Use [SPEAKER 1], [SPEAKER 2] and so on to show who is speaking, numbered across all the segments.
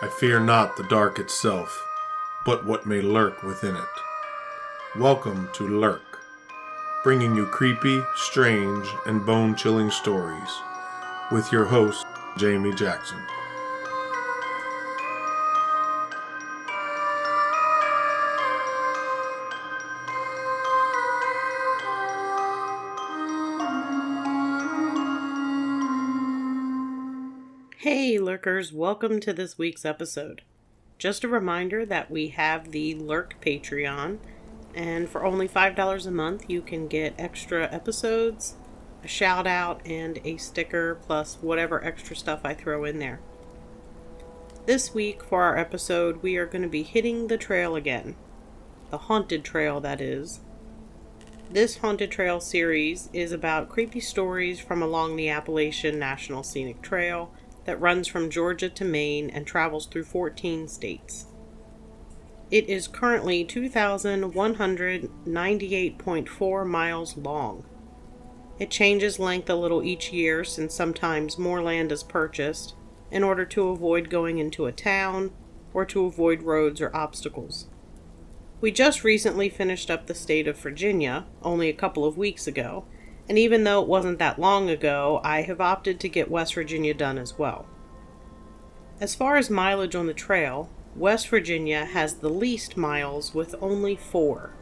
[SPEAKER 1] I fear not the dark itself, but what may lurk within it. Welcome to Lurk, bringing you creepy, strange, and bone-chilling stories, with your host, Jamie Jackson.
[SPEAKER 2] Hey Lurkers, welcome to this week's episode. Just a reminder that we have the Lurk Patreon, and for only $5 a month you can get extra episodes, a shout out, and a sticker, plus whatever extra stuff I throw in there. This week for our episode we are going to be hitting the trail again. The haunted trail, that is. This haunted trail series is about creepy stories from along the Appalachian National Scenic Trail that runs from Georgia to Maine and travels through 14 states. It is currently 2,198.4 miles long. It changes length a little each year since sometimes more land is purchased in order to avoid going into a town or to avoid roads or obstacles. We just recently finished up the state of Virginia, only a couple of weeks ago, and even though it wasn't that long ago, I have opted to get West Virginia done as well. As far as mileage on the trail, West Virginia has the least miles with only 4.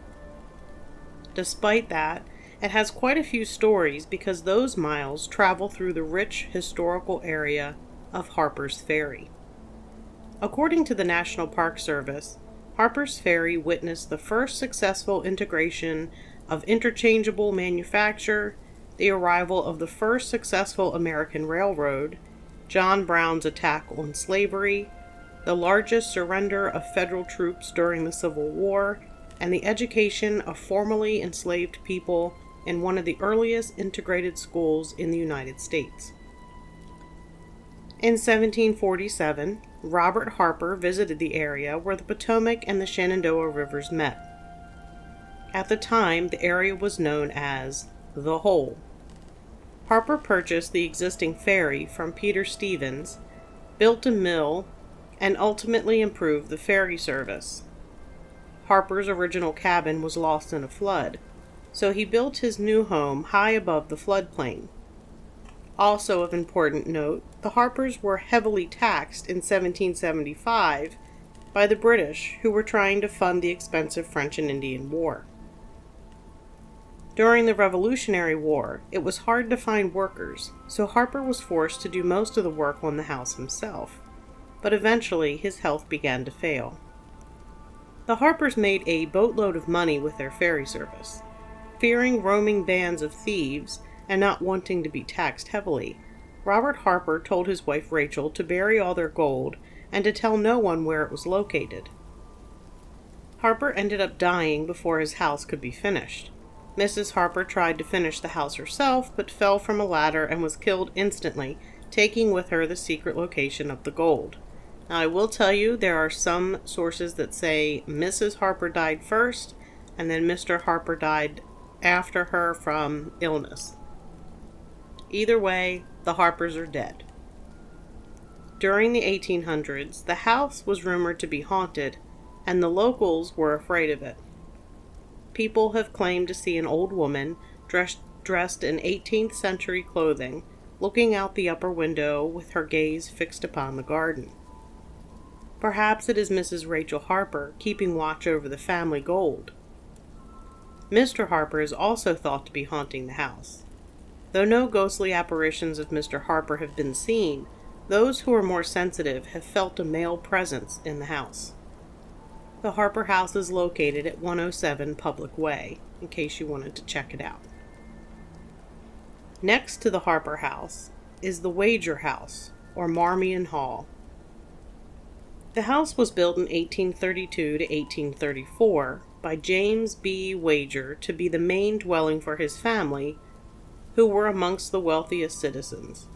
[SPEAKER 2] Despite that, it has quite a few stories because those miles travel through the rich historical area of Harper's Ferry. According to the National Park Service, Harper's Ferry witnessed the first successful integration of interchangeable manufacture, the arrival of the first successful American railroad, John Brown's attack on slavery, the largest surrender of federal troops during the Civil War, and the education of formerly enslaved people in one of the earliest integrated schools in the United States. In 1747, Robert Harper visited the area where the Potomac and the Shenandoah rivers met. At the time, the area was known as the Hole. Harper purchased the existing ferry from Peter Stevens, built a mill, and ultimately improved the ferry service. Harper's original cabin was lost in a flood, so he built his new home high above the floodplain. Also of important note, the Harpers were heavily taxed in 1775 by the British, who were trying to fund the expensive French and Indian War. During the Revolutionary War, it was hard to find workers, so Harper was forced to do most of the work on the house himself, but eventually his health began to fail. The Harpers made a boatload of money with their ferry service. Fearing roaming bands of thieves and not wanting to be taxed heavily, Robert Harper told his wife Rachel to bury all their gold and to tell no one where it was located. Harper ended up dying before his house could be finished. Mrs. Harper tried to finish the house herself, but fell from a ladder and was killed instantly, taking with her the secret location of the gold. Now, I will tell you, there are some sources that say Mrs. Harper died first, and then Mr. Harper died after her from illness. Either way, the Harpers are dead. During the 1800s, the house was rumored to be haunted, and the locals were afraid of it. People have claimed to see an old woman dressed in 18th century clothing, looking out the upper window with her gaze fixed upon the garden. Perhaps it is Mrs. Rachel Harper keeping watch over the family gold. Mr. Harper is also thought to be haunting the house. Though no ghostly apparitions of Mr. Harper have been seen, those who are more sensitive have felt a male presence in the house. The Harper house is located at 107 Public Way, in case you wanted to check it out. Next to the Harper house is the Wager House, or Marmion Hall. The house was built in 1832 to 1834 by James B. Wager to be the main dwelling for his family, who were amongst the wealthiest citizens.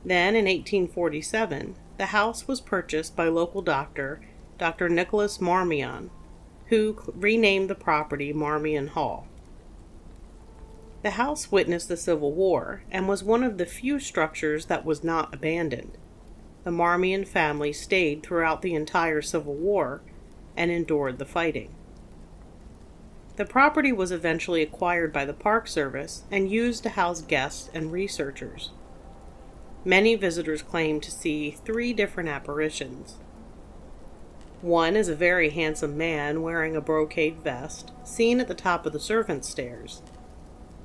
[SPEAKER 2] Then, in 1847, the house was purchased by local Dr. Nicholas Marmion, who renamed the property Marmion Hall. The house witnessed the Civil War and was one of the few structures that was not abandoned. the Marmion family stayed throughout the entire Civil War and endured the fighting. The property was eventually acquired by the Park Service and used to house guests and researchers. Many visitors claim to see 3 different apparitions. One is a very handsome man wearing a brocade vest, seen at the top of the servants' stairs,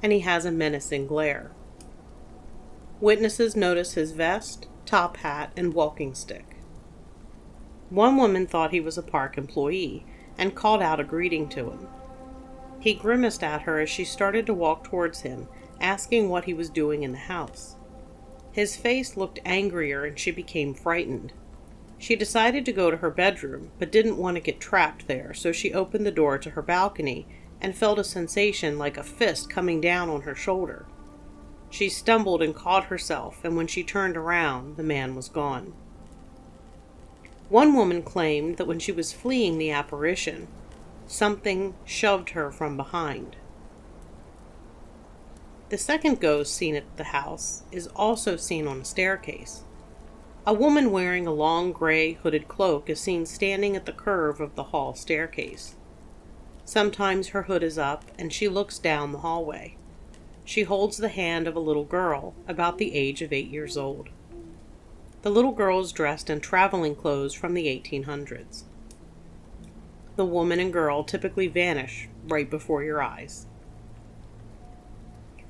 [SPEAKER 2] and he has a menacing glare. Witnesses notice his vest, top hat, and walking stick. One woman thought he was a park employee and called out a greeting to him. He grimaced at her as she started to walk towards him, asking what he was doing in the house. His face looked angrier and she became frightened. She decided to go to her bedroom, but didn't want to get trapped there, so she opened the door to her balcony and felt a sensation like a fist coming down on her shoulder. She stumbled and caught herself, and when she turned around, the man was gone. One woman claimed that when she was fleeing the apparition, something shoved her from behind. The second ghost seen at the house is also seen on a staircase. A woman wearing a long gray hooded cloak is seen standing at the curve of the hall staircase. Sometimes her hood is up and she looks down the hallway. She holds the hand of a little girl about the age of 8 years old. The little girl is dressed in traveling clothes from the 1800s. The woman and girl typically vanish right before your eyes.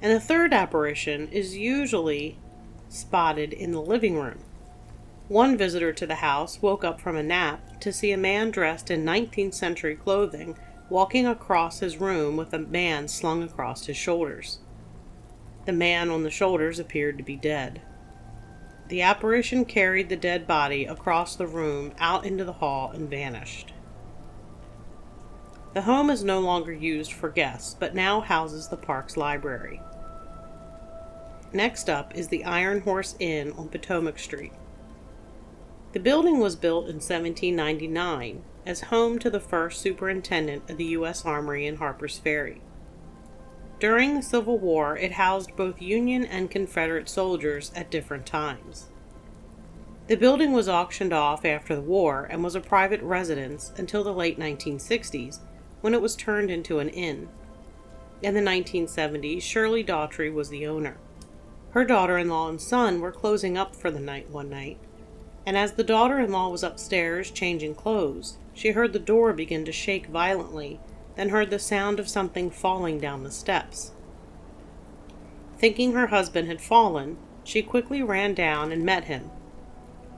[SPEAKER 2] And the third apparition is usually spotted in the living room. One visitor to the house woke up from a nap to see a man dressed in 19th century clothing walking across his room with a man slung across his shoulders. The man on the shoulders appeared to be dead. The apparition carried the dead body across the room out into the hall and vanished. The home is no longer used for guests, but now houses the park's library. Next up is the Iron Horse Inn on Potomac Street. The building was built in 1799 as home to the first superintendent of the U.S. Armory in Harper's Ferry. During the Civil War, it housed both Union and Confederate soldiers at different times. The building was auctioned off after the war and was a private residence until the late 1960s, when it was turned into an inn. In the 1970s, Shirley Daughtry was the owner. Her daughter-in-law and son were closing up for the night one night, and as the daughter-in-law was upstairs changing clothes, she heard the door begin to shake violently, then heard the sound of something falling down the steps. Thinking her husband had fallen, she quickly ran down and met him.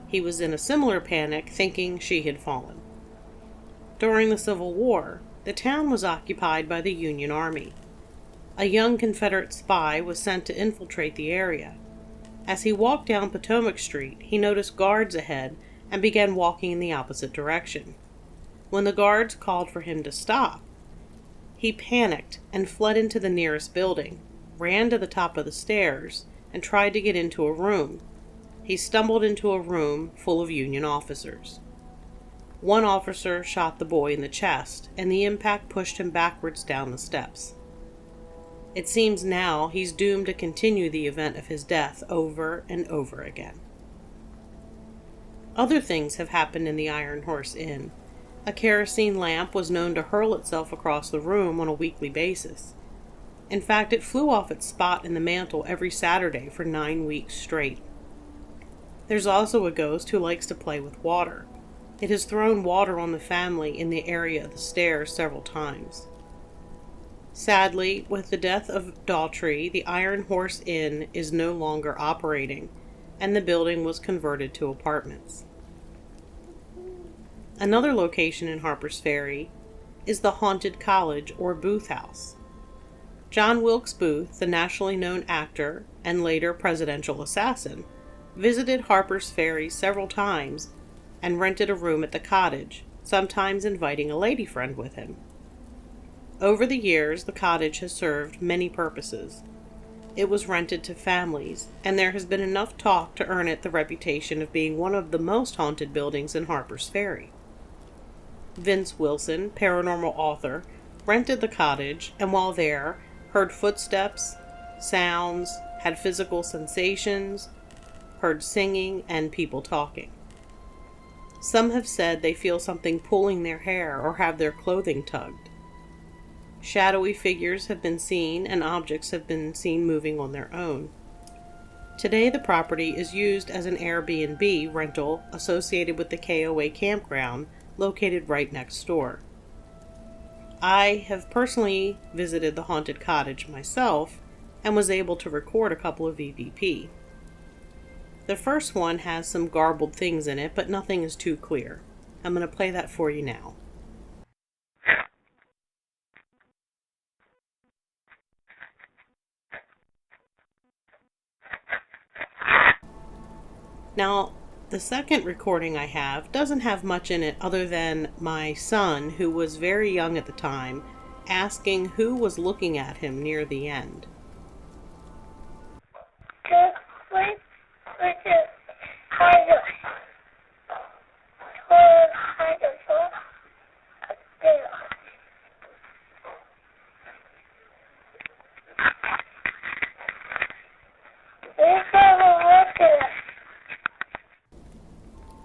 [SPEAKER 2] He was in a similar panic, thinking she had fallen. During the Civil War, the town was occupied by the Union Army. A young Confederate spy was sent to infiltrate the area. As he walked down Potomac Street, he noticed guards ahead and began walking in the opposite direction. When the guards called for him to stop, he panicked and fled into the nearest building, ran to the top of the stairs, and tried to get into a room. He stumbled into a room full of Union officers. One officer shot the boy in the chest, and the impact pushed him backwards down the steps. It seems now he's doomed to continue the event of his death over and over again. Other things have happened in the Iron Horse Inn. A kerosene lamp was known to hurl itself across the room on a weekly basis. In fact, it flew off its spot in the mantel every Saturday for 9 weeks straight. There's also a ghost who likes to play with water. It has thrown water on the family in the area of the stairs several times. Sadly, with the death of Daughtry, the Iron Horse Inn is no longer operating, and the building was converted to apartments. Another location in Harper's Ferry is the Haunted College or Booth House. John Wilkes Booth, the nationally known actor and later presidential assassin, visited Harper's Ferry several times and rented a room at the cottage, sometimes inviting a lady friend with him. Over the years, the cottage has served many purposes. It was rented to families, and there has been enough talk to earn it the reputation of being one of the most haunted buildings in Harper's Ferry. Vince Wilson, paranormal author, rented the cottage, and while there, heard footsteps, sounds, had physical sensations, heard singing, and people talking. Some have said they feel something pulling their hair or have their clothing tugged. Shadowy figures have been seen, and objects have been seen moving on their own. Today, the property is used as an Airbnb rental associated with the KOA campground located right next door. I have personally visited the haunted cottage myself and was able to record a couple of EVP. The first one has some garbled things in it, but nothing is too clear. I'm going to play that for you now. Now, the second recording I have doesn't have much in it other than my son, who was very young at the time, asking who was looking at him near the end.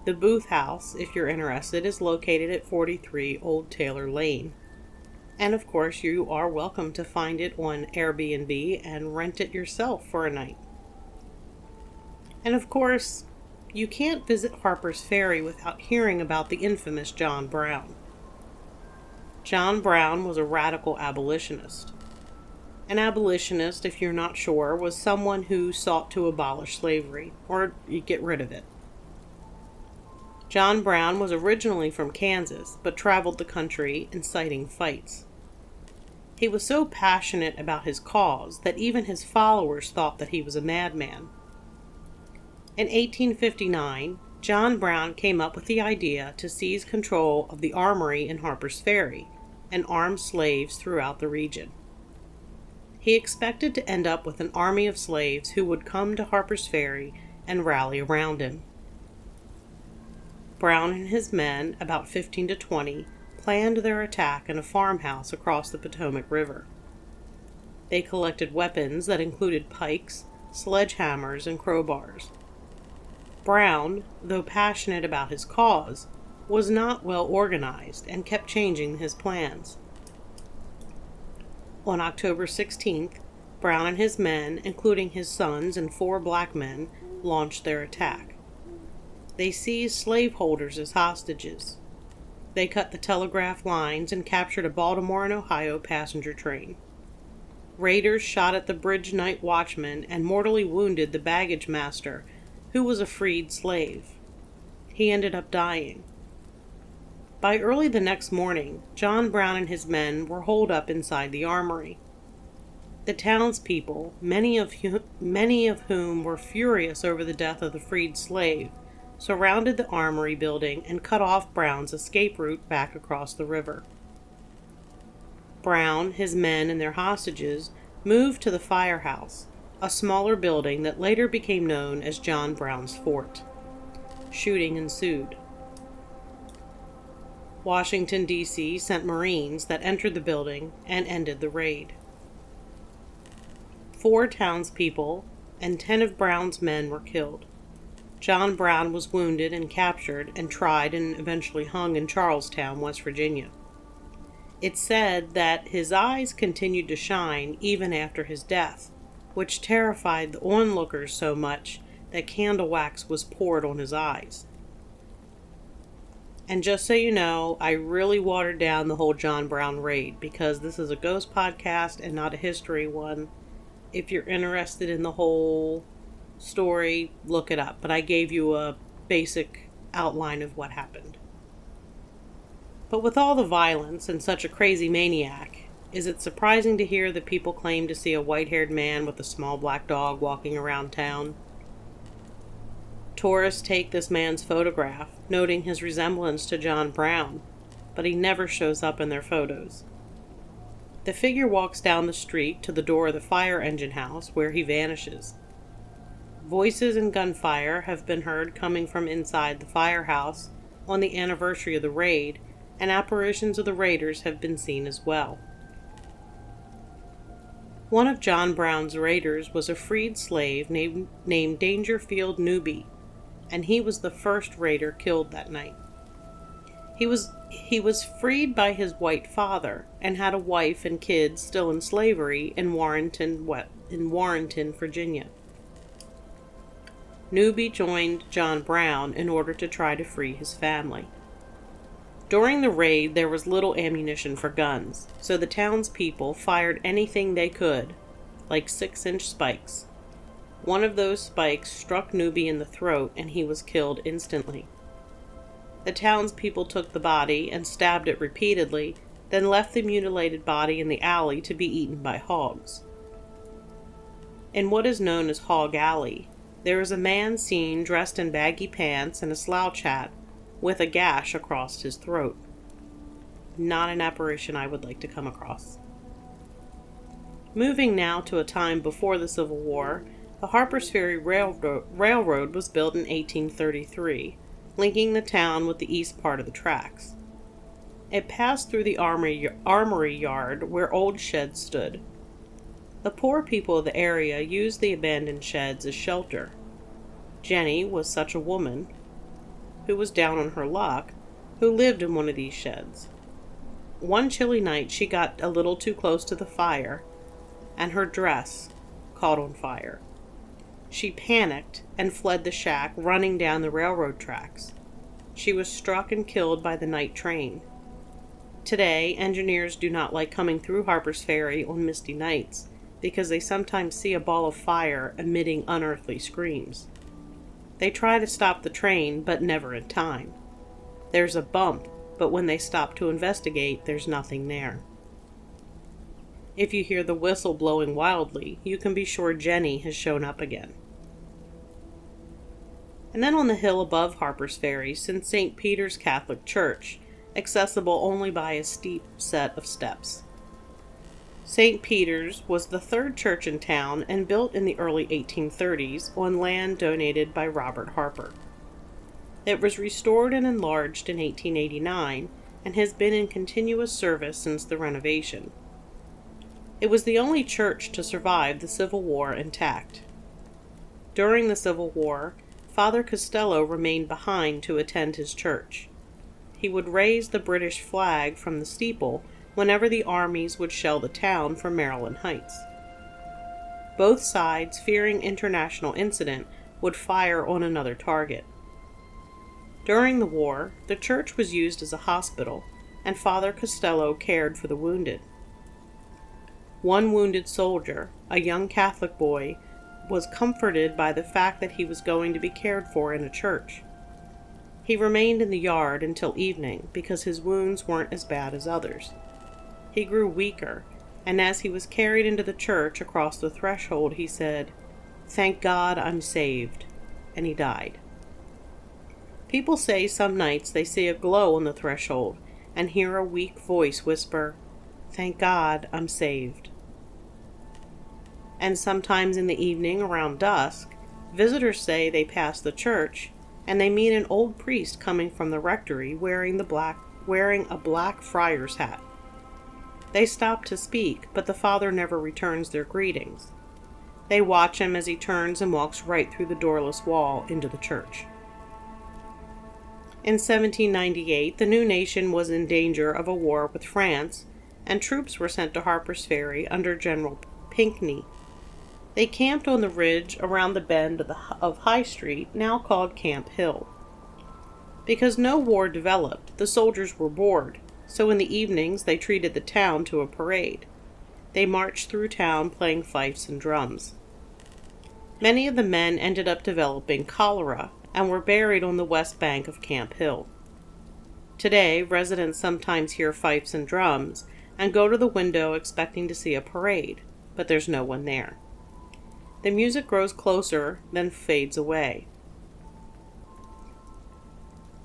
[SPEAKER 2] The Booth House, if you're interested, is located at 43 Old Taylor Lane. And of course, you are welcome to find it on Airbnb and rent it yourself for a night. And of course, you can't visit Harper's Ferry without hearing about the infamous John Brown. John Brown was a radical abolitionist. An abolitionist, if you're not sure, was someone who sought to abolish slavery, or get rid of it. John Brown was originally from Kansas, but traveled the country inciting fights. He was so passionate about his cause that even his followers thought that he was a madman. In 1859, John Brown came up with the idea to seize control of the armory in Harper's Ferry and arm slaves throughout the region. He expected to end up with an army of slaves who would come to Harper's Ferry and rally around him. Brown and his men, about 15 to 20, planned their attack in a farmhouse across the Potomac River. They collected weapons that included pikes, sledgehammers, and crowbars. Brown, though passionate about his cause, was not well organized and kept changing his plans. On October 16th, Brown and his men, including his sons and 4 black men, launched their attack. They seized slaveholders as hostages. They cut the telegraph lines and captured a Baltimore and Ohio passenger train. Raiders shot at the bridge night watchman and mortally wounded the baggage master, who was a freed slave. He ended up dying. By early the next morning, John Brown and his men were holed up inside the armory. The townspeople, many of whom were furious over the death of the freed slave, surrounded the armory building and cut off Brown's escape route back across the river. Brown, his men, and their hostages moved to the firehouse, a smaller building that later became known as John Brown's Fort. Shooting ensued. Washington, D.C. sent Marines that entered the building and ended the raid. 4 townspeople and 10 of Brown's men were killed. John Brown was wounded and captured and tried and eventually hung in Charlestown, West Virginia. It's said that his eyes continued to shine even after his death, which terrified the onlookers so much that candle wax was poured on his eyes. And just so you know, I really watered down the whole John Brown raid because this is a ghost podcast and not a history one. If you're interested in the whole story, look it up, but I gave you a basic outline of what happened. But with all the violence and such a crazy maniac, is it surprising to hear that people claim to see a white-haired man with a small black dog walking around town? Tourists take this man's photograph, noting his resemblance to John Brown, but he never shows up in their photos. The figure walks down the street to the door of the fire engine house, where he vanishes. Voices and gunfire have been heard coming from inside the firehouse on the anniversary of the raid, and apparitions of the raiders have been seen as well. One of John Brown's raiders was a freed slave named Dangerfield Newby, and he was the first raider killed that night. He was freed by his white father and had a wife and kids still in slavery in Warrenton, Virginia. Newby joined John Brown in order to try to free his family. During the raid, there was little ammunition for guns, so the townspeople fired anything they could, like 6-inch spikes. One of those spikes struck Newby in the throat, and he was killed instantly. The townspeople took the body and stabbed it repeatedly, then left the mutilated body in the alley to be eaten by hogs. In what is known as Hog Alley, there is a man seen dressed in baggy pants and a slouch hat, with a gash across his throat. Not an apparition I would like to come across. Moving now to a time before the Civil War, the Harper's Ferry Railroad was built in 1833, linking the town with the east part of the tracks. It passed through the armory yard where old sheds stood. The poor people of the area used the abandoned sheds as shelter. Jenny was such a woman, who was down on her luck, who lived in one of these sheds. One chilly night she got a little too close to the fire, and her dress caught on fire. She panicked and fled the shack, running down the railroad tracks. She was struck and killed by the night train. Today, engineers do not like coming through Harper's Ferry on misty nights, because they sometimes see a ball of fire emitting unearthly screams. They try to stop the train, but never in time. There's a bump, but when they stop to investigate, there's nothing there. If you hear the whistle blowing wildly, you can be sure Jenny has shown up again. And then on the hill above Harper's Ferry sits St. Peter's Catholic Church, accessible only by a steep set of steps. St. Peter's was the third church in town and built in the early 1830s on land donated by Robert Harper. It was restored and enlarged in 1889 and has been in continuous service since the renovation. It was the only church to survive the Civil War intact. During the Civil War, Father Costello remained behind to attend his church. He would raise the British flag from the steeple whenever the armies would shell the town from Maryland Heights. Both sides, fearing international incident, would fire on another target. During the war, the church was used as a hospital, and Father Costello cared for the wounded. One wounded soldier, a young Catholic boy, was comforted by the fact that he was going to be cared for in a church. He remained in the yard until evening because his wounds weren't as bad as others. He grew weaker, and as he was carried into the church across the threshold, he said, "Thank God I'm saved," and he died. People say some nights they see a glow on the threshold and hear a weak voice whisper, "Thank God I'm saved." And sometimes in the evening around dusk, visitors say they pass the church and they meet an old priest coming from the rectory wearing a black friar's hat. They stop to speak, but the father never returns their greetings. They watch him as he turns and walks right through the doorless wall into the church. In 1798, the new nation was in danger of a war with France, and troops were sent to Harper's Ferry under General Pinckney. They camped on the ridge around the bend of High Street, now called Camp Hill. Because no war developed, the soldiers were bored, so in the evenings they treated the town to a parade. They marched through town playing fifes and drums. Many of the men ended up developing cholera and were buried on the west bank of Camp Hill. Today, residents sometimes hear fifes and drums and go to the window expecting to see a parade, but there's no one there. The music grows closer, then fades away.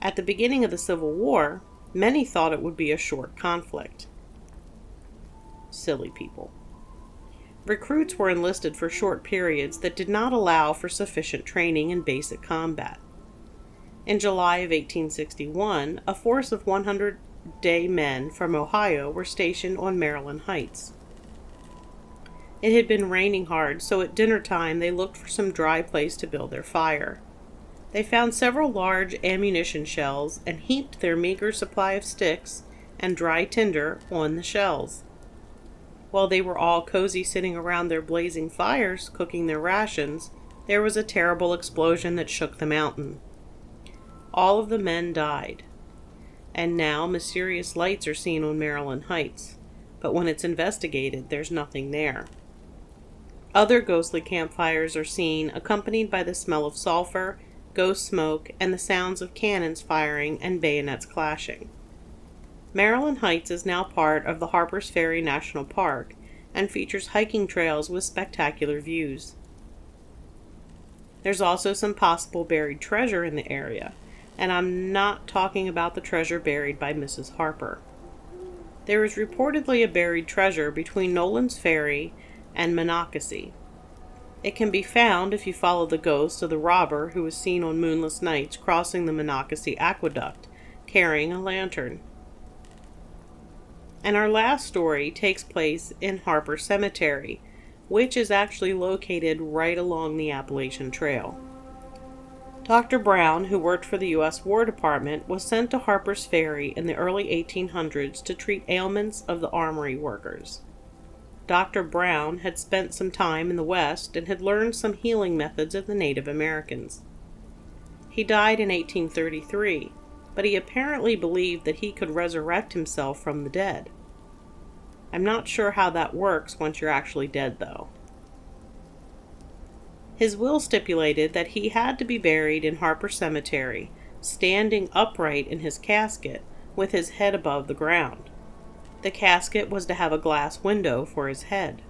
[SPEAKER 2] At the beginning of the Civil War, many thought it would be a short conflict. Silly people. Recruits were enlisted for short periods that did not allow for sufficient training in basic combat. In July of 1861, a force of 100 day men from Ohio were stationed on Maryland Heights. It had been raining hard, so at dinner time they looked for some dry place to build their fire. They found several large ammunition shells and heaped their meager supply of sticks and dry tinder on the shells. While they were all cozy sitting around their blazing fires, cooking their rations, there was a terrible explosion that shook the mountain. All of the men died. And now mysterious lights are seen on Maryland Heights, but when it's investigated, there's nothing there. Other ghostly campfires are seen, accompanied by the smell of sulfur, ghost smoke, and the sounds of cannons firing and bayonets clashing. Maryland Heights is now part of the Harper's Ferry National Park and features hiking trails with spectacular views. There's also some possible buried treasure in the area, and I'm not talking about the treasure buried by Mrs. Harper. There is reportedly a buried treasure between Nolan's Ferry and Monocacy. It can be found if you follow the ghost of the robber who was seen on moonless nights crossing the Monocacy Aqueduct, carrying a lantern. And our last story takes place in Harper Cemetery, which is actually located right along the Appalachian Trail. Dr. Brown, who worked for the U.S. War Department, was sent to Harper's Ferry in the early 1800s to treat ailments of the armory workers. Dr. Brown had spent some time in the West and had learned some healing methods of the Native Americans. He died in 1833, but he apparently believed that he could resurrect himself from the dead. I'm not sure how that works once you're actually dead, though. His will stipulated that he had to be buried in Harper Cemetery, standing upright in his casket with his head above the ground. The casket was to have a glass window for his head.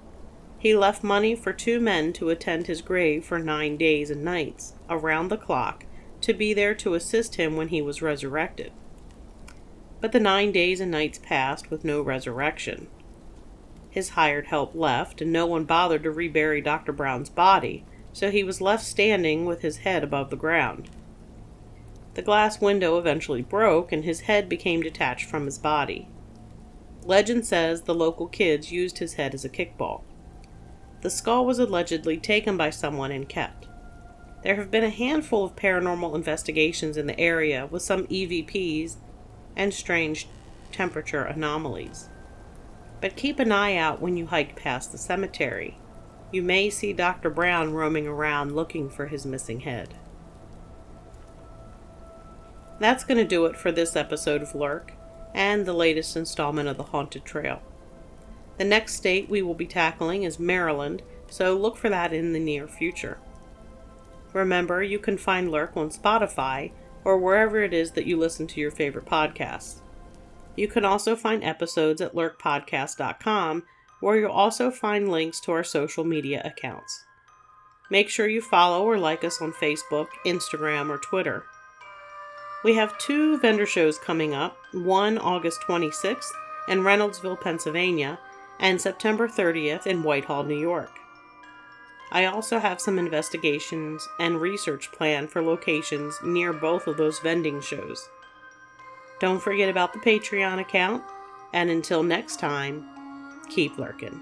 [SPEAKER 2] He left money for 2 men to attend his grave for 9 days and nights, around the clock, to be there to assist him when he was resurrected. But the 9 days and nights passed with no resurrection. His hired help left, and no one bothered to rebury Dr. Brown's body, so he was left standing with his head above the ground. The glass window eventually broke, and his head became detached from his body. Legend says the local kids used his head as a kickball. The skull was allegedly taken by someone and kept. There have been a handful of paranormal investigations in the area with some EVPs and strange temperature anomalies. But keep an eye out when you hike past the cemetery. You may see Dr. Brown roaming around looking for his missing head. That's going to do it for this episode of Lurk and the latest installment of the Haunted Trail. The next state we will be tackling is Maryland, so look for that in the near future. Remember, you can find Lurk on Spotify or wherever it is that you listen to your favorite podcasts. You can also find episodes at lurkpodcast.com, where you'll also find links to our social media accounts. Make sure you follow or like us on Facebook, Instagram, or Twitter. We have 2 vendor shows coming up, one August 26th in Reynoldsville, Pennsylvania, and September 30th in Whitehall, New York. I also have some investigations and research planned for locations near both of those vending shows. Don't forget about the Patreon account, and until next time, keep lurking.